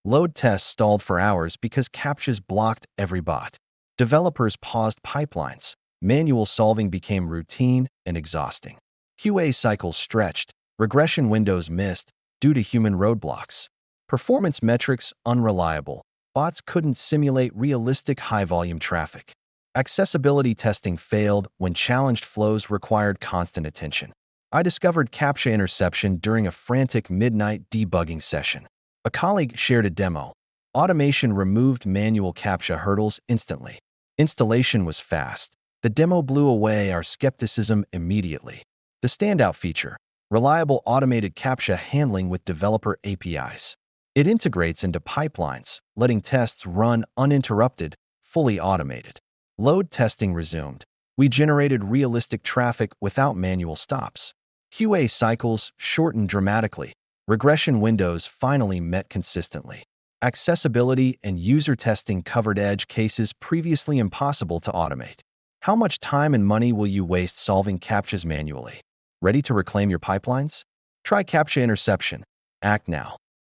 Load tests stalled for hours because CAPTCHAs blocked every bot. Developers paused pipelines. Manual solving became routine and exhausting. QA cycles stretched. Regression windows missed due to human roadblocks. Performance metrics unreliable. Bots couldn't simulate realistic high-volume traffic. Accessibility testing failed when challenged flows required constant attention. I discovered CAPTCHA interception during a frantic midnight debugging session. A colleague shared a demo. Automation removed manual CAPTCHA hurdles instantly. Installation was fast. The demo blew away our skepticism immediately. The standout feature: reliable automated CAPTCHA handling with developer APIs. It integrates into pipelines, letting tests run uninterrupted, fully automated. Load testing resumed. We generated realistic traffic without manual stops. QA cycles shortened dramatically. Regression windows finally met consistently. Accessibility and user testing covered edge cases previously impossible to automate. How much time and money will you waste solving CAPTCHAs manually? Ready to reclaim your pipelines? Try CAPTCHA interception. Act now.